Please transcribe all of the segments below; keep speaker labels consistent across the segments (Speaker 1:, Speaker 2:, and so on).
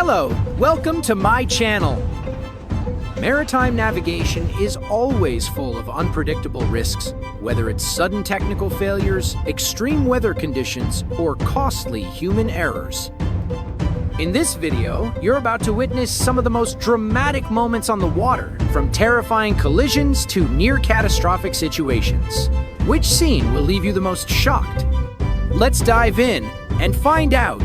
Speaker 1: Hello, welcome to my channel. Maritime navigation is always full of unpredictable risks, whether it's sudden technical failures, extreme weather conditions, or costly human errors. In this video, you're about to witness some of the most dramatic moments on the water, from terrifying collisions to near-catastrophic situations. Which scene will leave you the most shocked? Let's dive in and find out.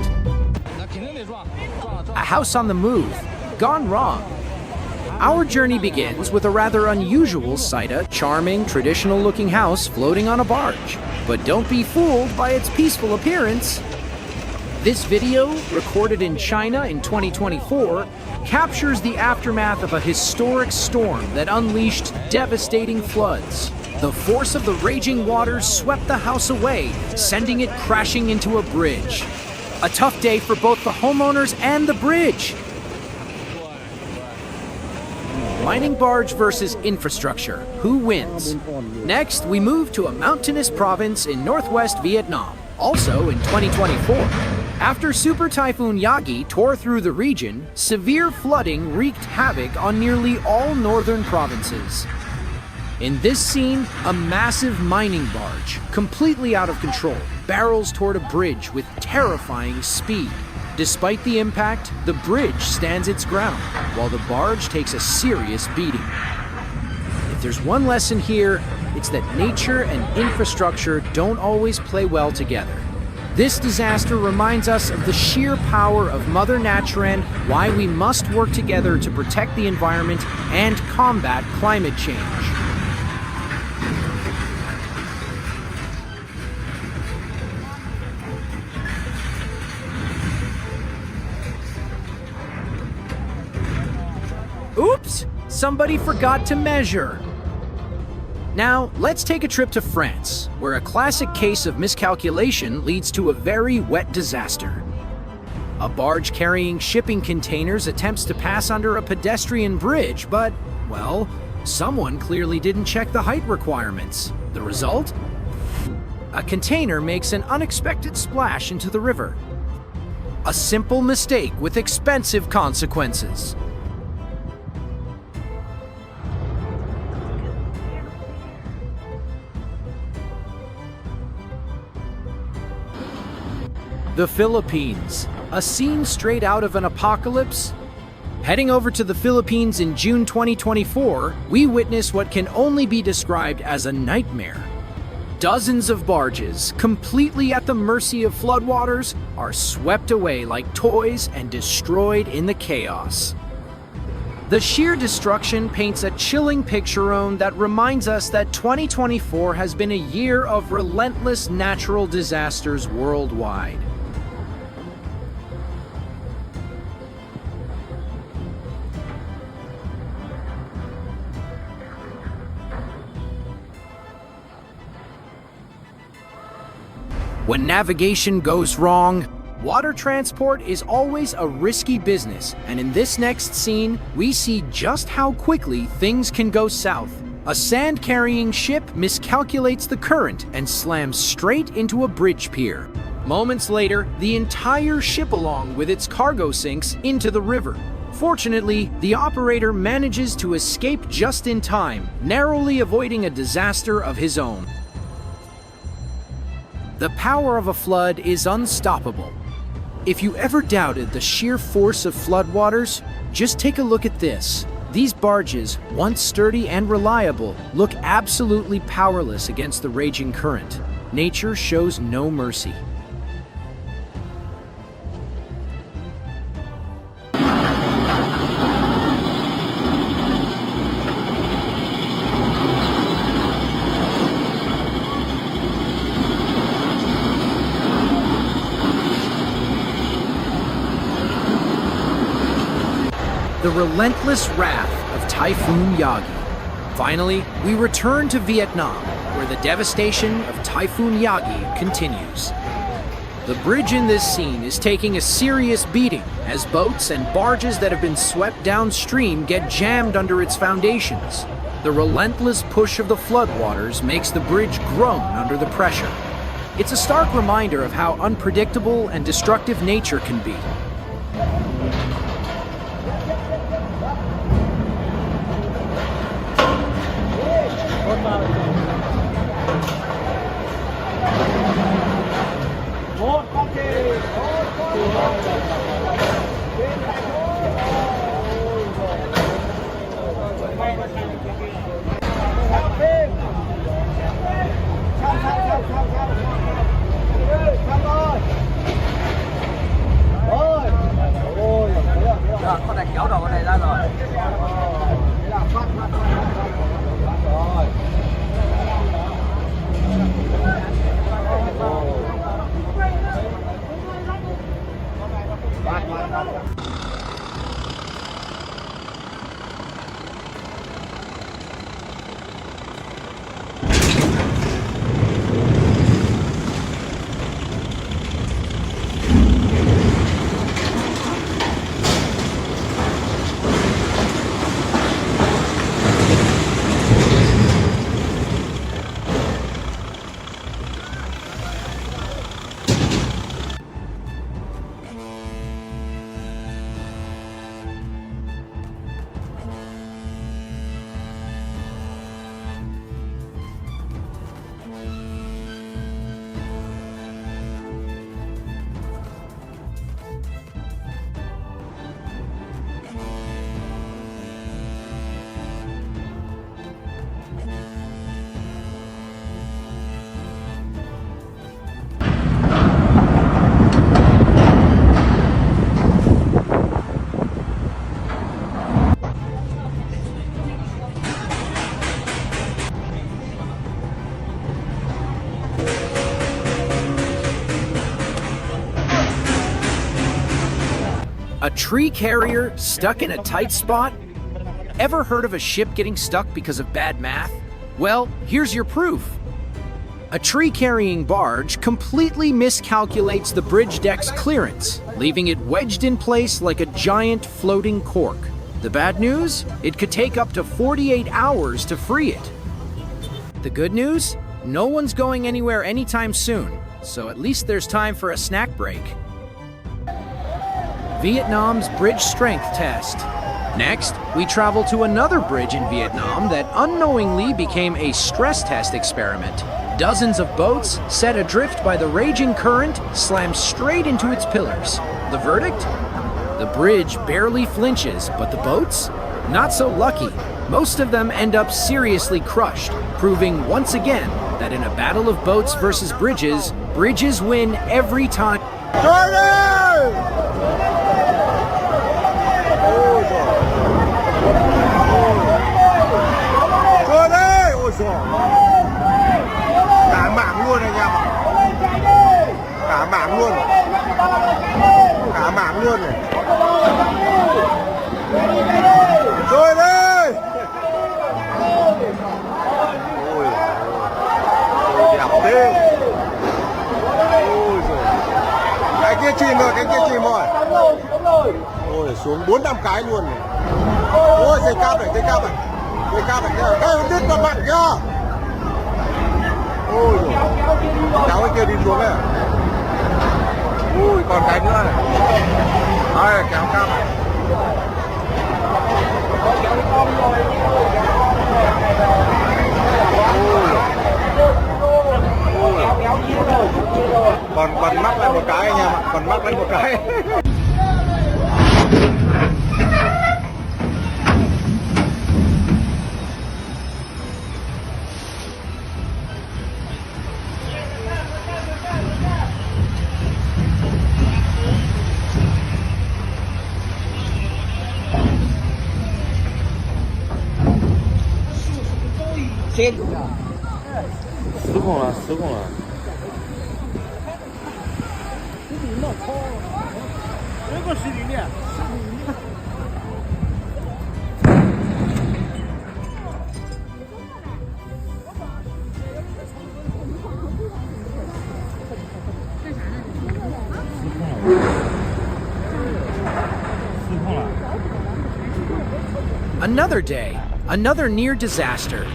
Speaker 1: A house on the move, gone wrong. Our journey begins with a rather unusual sight, a charming, traditional-looking house floating on a barge. But don't be fooled by its peaceful appearance. This video, recorded in China in 2024, captures the aftermath of a historic storm that unleashed devastating floods. The force of the raging waters swept the house away, sending it crashing into a bridge. A tough day for both the homeowners and the bridge. Mining barge versus infrastructure. Who wins? Next, we move to a mountainous province in northwest Vietnam, also in 2024. After Super Typhoon Yagi tore through the region, severe flooding wreaked havoc on nearly all northern provinces. In this scene, a massive mining barge, completely out of control, barrels toward a bridge with terrifying speed. Despite the impact, the bridge stands its ground, while the barge takes a serious beating. If there's one lesson here, it's that nature and infrastructure don't always play well together. This disaster reminds us of the sheer power of Mother Nature and why we must work together to protect the environment and combat climate change. Oops! Somebody forgot to measure. Now, let's take a trip to France, where a classic case of miscalculation leads to a very wet disaster. A barge carrying shipping containers attempts to pass under a pedestrian bridge, but, well, someone clearly didn't check the height requirements. The result? A container makes an unexpected splash into the river. A simple mistake with expensive consequences. The Philippines, a scene straight out of an apocalypse? Heading over to the Philippines in June 2024, we witness what can only be described as a nightmare. Dozens of barges, completely at the mercy of floodwaters, are swept away like toys and destroyed in the chaos. The sheer destruction paints a chilling picture that reminds us that 2024 has been a year of relentless natural disasters worldwide. When navigation goes wrong, water transport is always a risky business, and in this next scene, we see just how quickly things can go south. A sand-carrying ship miscalculates the current and slams straight into a bridge pier. Moments later, the entire ship along with its cargo sinks into the river. Fortunately, the operator manages to escape just in time, narrowly avoiding a disaster of his own. The power of a flood is unstoppable. If you ever doubted the sheer force of floodwaters, just take a look at this. These barges, once sturdy and reliable, look absolutely powerless against the raging current. Nature shows no mercy. The relentless wrath of Typhoon Yagi. Finally, we return to Vietnam, where the devastation of Typhoon Yagi continues. The bridge in this scene is taking a serious beating as boats and barges that have been swept downstream get jammed under its foundations. The relentless push of the floodwaters makes the bridge groan under the pressure. It's a stark reminder of how unpredictable and destructive nature can be.
Speaker 2: Con này kéo đầu con này ra rồi.
Speaker 1: A tree carrier stuck in a tight spot? Ever heard of a ship getting stuck because of bad math? Well, here's your proof. A tree-carrying barge completely miscalculates the bridge deck's clearance, leaving it wedged in place like a giant floating cork. The bad news? It could take up to 48 hours to free it. The good news? No one's going anywhere anytime soon, so at least there's time for a snack break. Vietnam's bridge strength test. Next, we travel to another bridge in Vietnam that unknowingly became a stress test experiment. Dozens of boats, set adrift by the raging current, slammed straight into its pillars. The verdict? The bridge barely flinches, but the boats? Not so lucky. Most of them end up seriously crushed, proving once again that in a battle of boats versus bridges, bridges win every time.
Speaker 3: Cả mảng luôn anh em ạ. Cả mảng luôn. Cả mảng luôn này. Rồi đây. Ôi. Ôi đẹp thế. Ôi giời. Cái kia chìm rồi, cái kia chìm rồi. Ôi xuống 4-5 cái luôn này. Ôi dây cáp này, dây cáp này. Dây cáp này kìa. Ê đứt con bạn kìa. Ôi dồi, cháu cái kia đi xuống này. Ui, còn cái nữa này. Đây, kéo cam này. Còn mắc lên một cái anh em ạ, còn mắc lên một cái.失控了，失控了。这个是里面。
Speaker 1: Another day, another near disaster.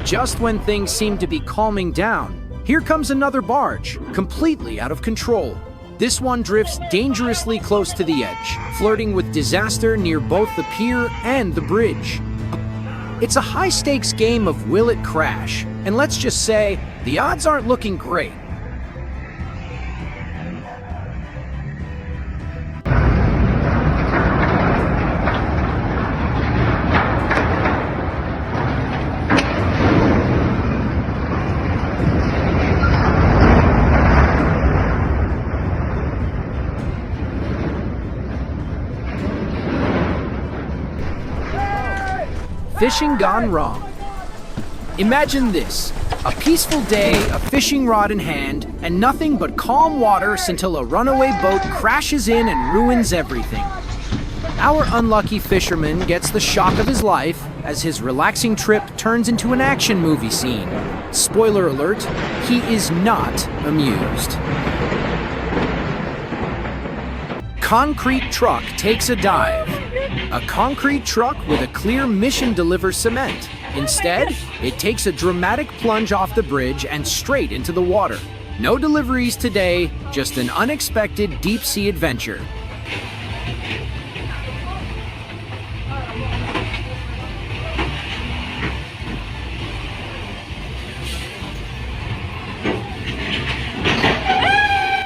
Speaker 1: Just when things seem to be calming down, here comes another barge, completely out of control. This one drifts dangerously close to the edge, flirting with disaster near both the pier and the bridge. It's a high-stakes game of will it crash, and let's just say, the odds aren't looking great. Fishing gone wrong. Imagine this, a peaceful day, a fishing rod in hand, and nothing but calm waters until a runaway boat crashes in and ruins everything. Our unlucky fisherman gets the shock of his life as his relaxing trip turns into an action movie scene. Spoiler alert, he is not amused. Concrete truck takes a dive. A concrete truck with a clear mission delivers cement. Instead, it takes a dramatic plunge off the bridge and straight into the water. No deliveries today, just an unexpected deep-sea adventure.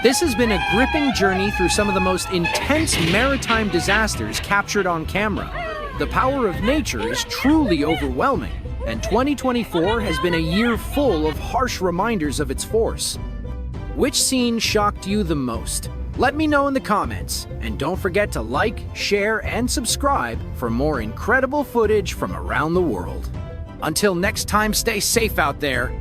Speaker 1: This has been a gripping journey through some of the most intense maritime disasters captured on camera. The power of nature is truly overwhelming, and 2024 has been a year full of harsh reminders of its force. Which scene shocked you the most? Let me know in the comments, and don't forget to like, share, and subscribe for more incredible footage from around the world. Until next time, stay safe out there.